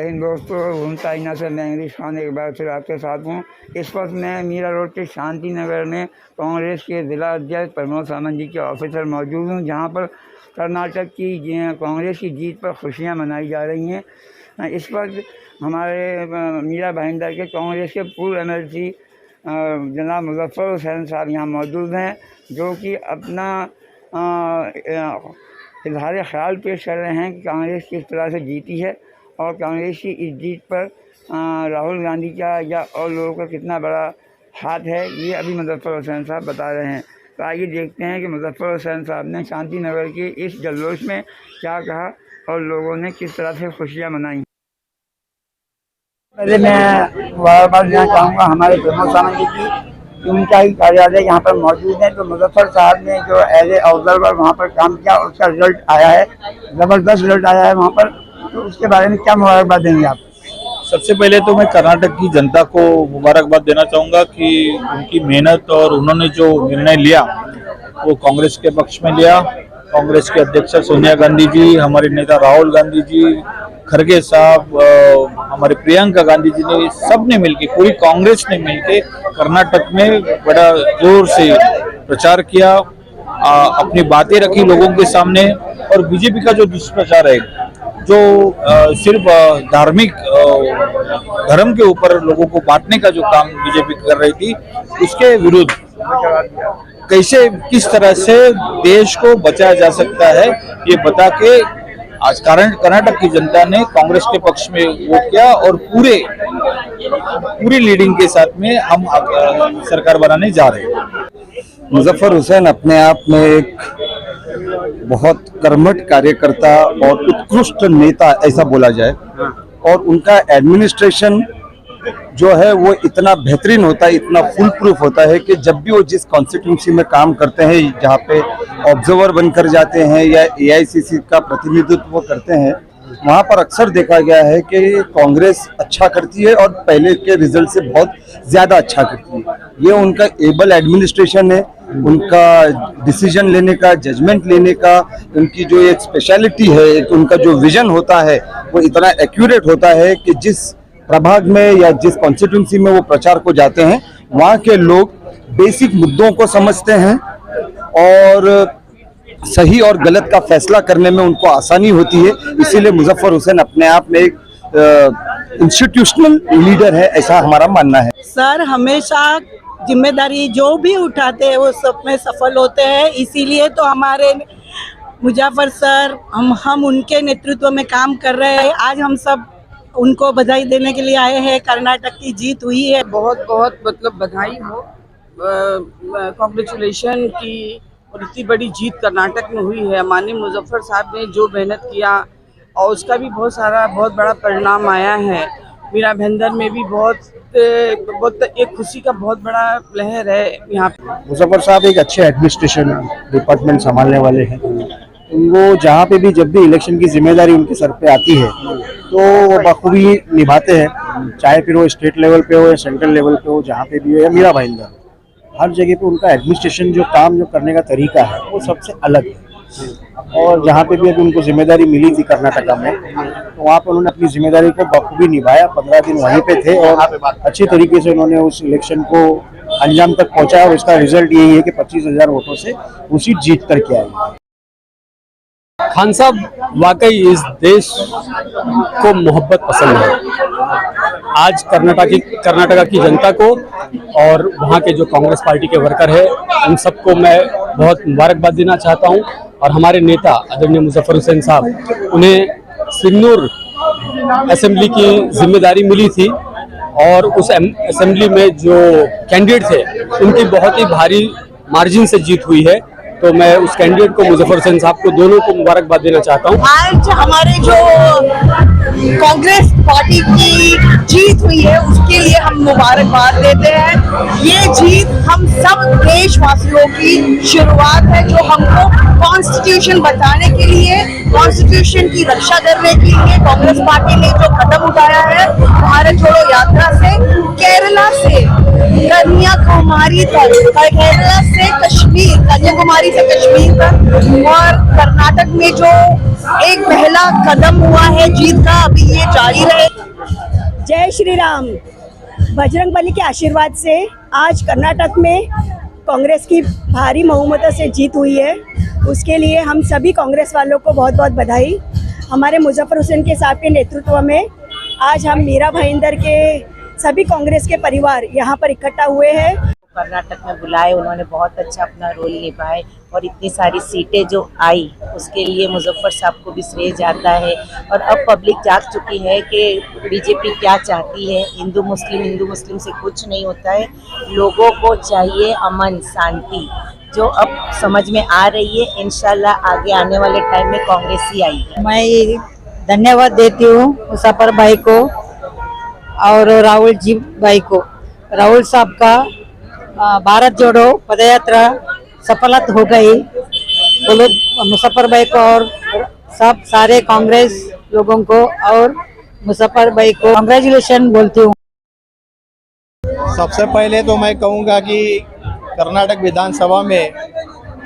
हिंद दोस्तों, घूम चाइना से मैं इंग्लिश खान एक बार फिर आपके साथ हूँ। इस वक्त मैं मीरा रोड के शांति नगर में कांग्रेस के जिला अध्यक्ष प्रमोद सावंत जी के ऑफिस पर मौजूद हूँ, जहाँ पर कर्नाटक की कांग्रेस की जीत पर खुशियाँ मनाई जा रही हैं। इस वक्त हमारे मीरा भाईंदर के कांग्रेस के पूर्व एमएलसी जनाब मुजफ्फर हुसैन साहब यहाँ मौजूद हैं, जो कि अपना इजहार ख्याल पेश कर रहे हैं कि कांग्रेस किस तरह से जीती है और कांग्रेस की इस जीत पर राहुल गांधी का या और लोगों का कितना बड़ा हाथ है, ये अभी मुजफ्फर हुसैन साहब बता रहे हैं। तो आइए देखते हैं कि मुजफ्फर हुसैन साहब ने शांति नगर के इस जल्लोश में क्या कहा और लोगों ने किस तरह से खुशियाँ मनाई। पहले मैं बार बार देना चाहूँगा हमारे प्रमोद सावंत जी की, उनका ही कार्यालय यहाँ पर मौजूद है। तो मुजफ्फर साहब ने जो एज ए ऑब्जर्वर वहाँ पर काम किया, उसका रिजल्ट आया है, ज़बरदस्त रिजल्ट आया है वहाँ पर। तो उसके बारे में क्या मुबारकबाद देंगे आप? सबसे पहले तो मैं कर्नाटक की जनता को मुबारकबाद देना चाहूँगा कि उनकी मेहनत और उन्होंने जो निर्णय लिया वो कांग्रेस के पक्ष में लिया। कांग्रेस के अध्यक्ष सोनिया गांधी जी, हमारे नेता राहुल गांधी जी, खड़गे साहब, हमारे प्रियंका गांधी जी ने, सब ने मिलके, पूरी कांग्रेस ने मिलके कर्नाटक में बड़ा जोर से प्रचार किया, अपनी बातें रखी लोगों के सामने। और बीजेपी का जो दुष्प्रचार है, जो सिर्फ धार्मिक धर्म के ऊपर लोगों को बांटने का जो काम बीजेपी कर रही थी, उसके विरुद्ध कैसे किस तरह से देश को बचाया जा सकता है, ये बता के आज कर्नाटक की जनता ने कांग्रेस के पक्ष में वोट किया और पूरी लीडिंग के साथ में हम सरकार बनाने जा रहे हैं। मुजफ्फर हुसैन अपने आप में एक बहुत कर्मठ कार्यकर्ता और उत्कृष्ट नेता ऐसा बोला जाए, और उनका एडमिनिस्ट्रेशन जो है वो इतना बेहतरीन होता है, इतना फुल प्रूफ होता है कि जब भी वो जिस कॉन्स्टिट्यूंसी में काम करते हैं, जहाँ पे ऑब्जर्वर बनकर जाते हैं या एआईसीसी का प्रतिनिधित्व करते हैं, वहाँ पर अक्सर देखा गया है कि कांग्रेस अच्छा करती है और पहले के रिजल्ट से बहुत ज़्यादा अच्छा करती है। ये उनका एबल एडमिनिस्ट्रेशन है, उनका डिसीजन लेने का, जजमेंट लेने का, उनकी जो एक स्पेशलिटी है, उनका जो विजन होता है वो इतना एक्यूरेट होता है कि जिस प्रभाग में या जिस कॉन्स्टिट्यूंसी में वो प्रचार को जाते हैं, वहाँ के लोग बेसिक मुद्दों को समझते हैं और सही और गलत का फैसला करने में उनको आसानी होती है। इसीलिए मुजफ्फर हुसैन अपने आप में एक इंस्टीट्यूशनल लीडर है, ऐसा हमारा मानना है। सर हमेशा जिम्मेदारी जो भी उठाते हैं वो सब में सफल होते हैं, इसीलिए तो हमारे मुजफ्फर सर, हम उनके नेतृत्व में काम कर रहे हैं। आज हम सब उनको बधाई देने के लिए आए हैं। कर्नाटक की जीत हुई है, बहुत बहुत मतलब बधाई हो, कॉन्ग्रेचुलेशन की। और इतनी बड़ी जीत कर्नाटक में हुई है, माननीय मुजफ्फर साहब ने जो मेहनत किया और उसका भी बहुत बड़ा परिणाम आया है। मीरा भाईंदर में भी बहुत एक खुशी का बहुत बड़ा लहर है यहाँ पे। मुजफ्फर साहब एक अच्छे एडमिनिस्ट्रेशन डिपार्टमेंट संभालने वाले हैं। वो जहाँ पे भी जब भी इलेक्शन की जिम्मेदारी उनके सर पे आती है तो वो बखूबी निभाते हैं, चाहे फिर वो स्टेट लेवल पे हो या सेंट्रल लेवल पे हो, जहाँ पे भी हो, या मीरा भाईंदर, हर जगह पे उनका एडमिनिस्ट्रेशन जो काम जो करने का तरीका है वो सबसे अलग है। और जहाँ पे भी अभी उनको जिम्मेदारी मिली थी कर्नाटक में, तो वहाँ पे उन्होंने अपनी जिम्मेदारी को बखूबी निभाया। 15 दिन वहीं पे थे और अच्छी तरीके से उन्होंने उस इलेक्शन को अंजाम तक पहुँचाया। और इसका रिजल्ट यही है कि 25,000 वोटों से वो सीट जीत करके आई। खान साहब वाकई इस देश को मोहब्बत पसंद है। आज कर्नाटका की जनता को और वहाँ के जो कांग्रेस पार्टी के वर्कर है, उन सबको मैं बहुत मुबारकबाद देना चाहता हूँ। और हमारे नेता आदरणीय मुजफ्फर हुसैन साहब, उन्हें सिन्नूर असेंबली की जिम्मेदारी मिली थी और उस असेंबली में जो कैंडिडेट थे उनकी बहुत ही भारी मार्जिन से जीत हुई है। तो मैं उस कैंडिडेट को, मुजफ्फर हुसैन साहब को, दोनों को मुबारकबाद देना चाहता हूँ। आज हमारे जो कांग्रेस पार्टी की जीत हुई है उसके लिए हम मुबारकबाद देते हैं। ये जीत हम सब देशवासियों की शुरुआत है, जो हमको कॉन्स्टिट्यूशन बचाने के लिए, कॉन्स्टिट्यूशन की रक्षा करने के लिए कांग्रेस पार्टी ने जो कदम उठाया है, भारत छोड़ो यात्रा से, केरला से कन्याकुमारी तक, केरला से कश्मीर, कन्याकुमारी से कश्मीर तक, और कर्नाटक में जो एक पहला कदम हुआ है जीत का, अभी ये जारी रहे। जय श्री राम। बजरंगबली के आशीर्वाद से आज कर्नाटक में कांग्रेस की भारी बहुमत से जीत हुई है। उसके लिए हम सभी कांग्रेस वालों को बहुत बहुत बधाई। हमारे मुजफ्फर हुसैन के साहब के नेतृत्व में आज हम मीरा भाईंदर के सभी कांग्रेस के परिवार यहाँ पर इकट्ठा हुए हैं। कर्नाटक में बुलाए, उन्होंने बहुत अच्छा अपना रोल निभाए और इतनी सारी सीटें जो आई उसके लिए मुजफ्फर साहब को भी श्रेय जाता है। और अब पब्लिक जाग चुकी है कि बीजेपी क्या चाहती है। हिंदू मुस्लिम से कुछ नहीं होता है, लोगों को चाहिए अमन शांति, जो अब समझ में आ रही है। इंशाल्लाह आगे आने वाले टाइम में कांग्रेस ही आएगी। मैं धन्यवाद देती हूँ मुजफ्फर भाई को और राहुल जी भाई को। राहुल साहब का भारत जोड़ो पदयात्रा सफल हो गई, बोलो मुजफ्फर भाई को और सब सारे कांग्रेस लोगों को और मुजफ्फर भाई को कांग्रेचुलेशन बोलती हूँ। सबसे पहले तो मैं कहूँगा कि कर्नाटक विधानसभा में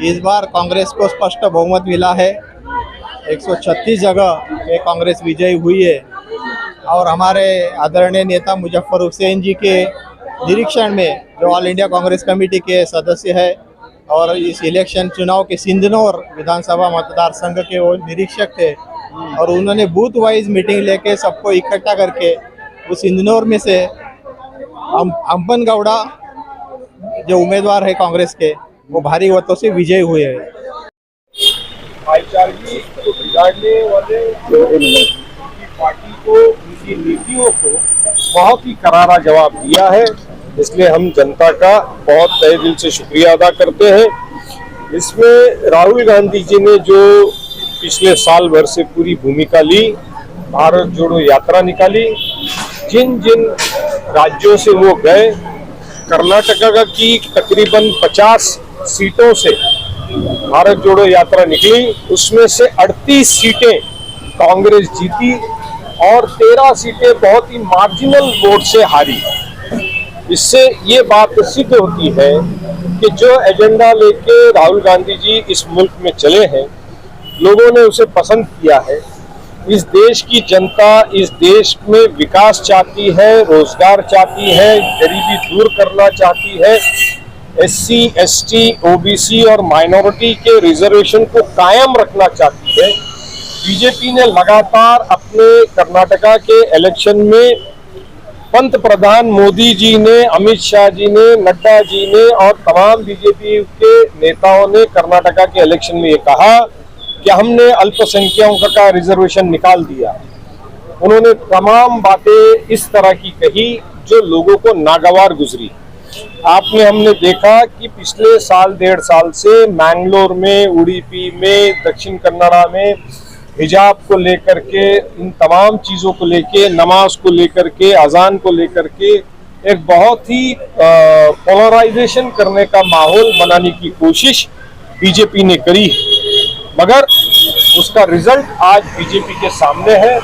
इस बार कांग्रेस को स्पष्ट बहुमत मिला है। 136 जगह पे कांग्रेस विजयी हुई है और हमारे आदरणीय नेता मुजफ्फर हुसैन जी के निरीक्षण में, जो ऑल इंडिया कांग्रेस कमेटी के सदस्य है और इस इलेक्शन चुनाव के सिंधनौर विधानसभा मतदार संघ के वो निरीक्षक थे, और उन्होंने बूथ वाइज मीटिंग लेके सबको इकट्ठा करके उस सिंधनौर में से अंपन गौड़ा जो उम्मीदवार है कांग्रेस के, वो भारी मतों से विजयी हुए हैं। भाईचारगी को बिगाड़ने वाले जो पार्टी को, उनकी नीतियों को बहुत ही करारा जवाब दिया है। इसलिए हम जनता का बहुत तहे दिल से शुक्रिया अदा करते हैं। इसमें राहुल गांधी जी ने जो पिछले साल भर से पूरी भूमिका ली, भारत जोड़ो यात्रा निकाली, जिन जिन राज्यों से वो गए, कर्नाटका की तकरीबन 50 सीटों से भारत जोड़ो यात्रा निकली, उसमें से 38 सीटें कांग्रेस जीती और 13 सीटें बहुत ही मार्जिनल वोट से हारी। इससे ये बात सिद्ध होती है कि जो एजेंडा लेके राहुल गांधी जी इस मुल्क में चले हैं, लोगों ने उसे पसंद किया है। इस देश की जनता इस देश में विकास चाहती है, रोजगार चाहती है, गरीबी दूर करना चाहती है, SC, ST, OBC और माइनॉरिटी के रिजर्वेशन को कायम रखना चाहती है। बीजेपी ने लगातार अपने कर्नाटका के इलेक्शन में पंत प्रधान मोदी जी ने, अमित शाह जी ने, नड्डा जी ने और तमाम बीजेपी के नेताओं ने कर्नाटका के इलेक्शन में ये कहा कि हमने अल्पसंख्यकों का रिजर्वेशन निकाल दिया। उन्होंने तमाम बातें इस तरह की कही जो लोगों को नागवार गुजरी। हमने देखा कि पिछले साल 1.5 साल से मैंगलोर में, उडुपी में, दक्षिण कन्नड़ा में हिजाब को लेकर के, इन तमाम चीज़ों को लेके, नमाज को लेकर के, अजान को लेकर के एक बहुत ही पोलराइजेशन करने का माहौल बनाने की कोशिश बीजेपी ने करी, मगर उसका रिजल्ट आज बीजेपी के सामने है।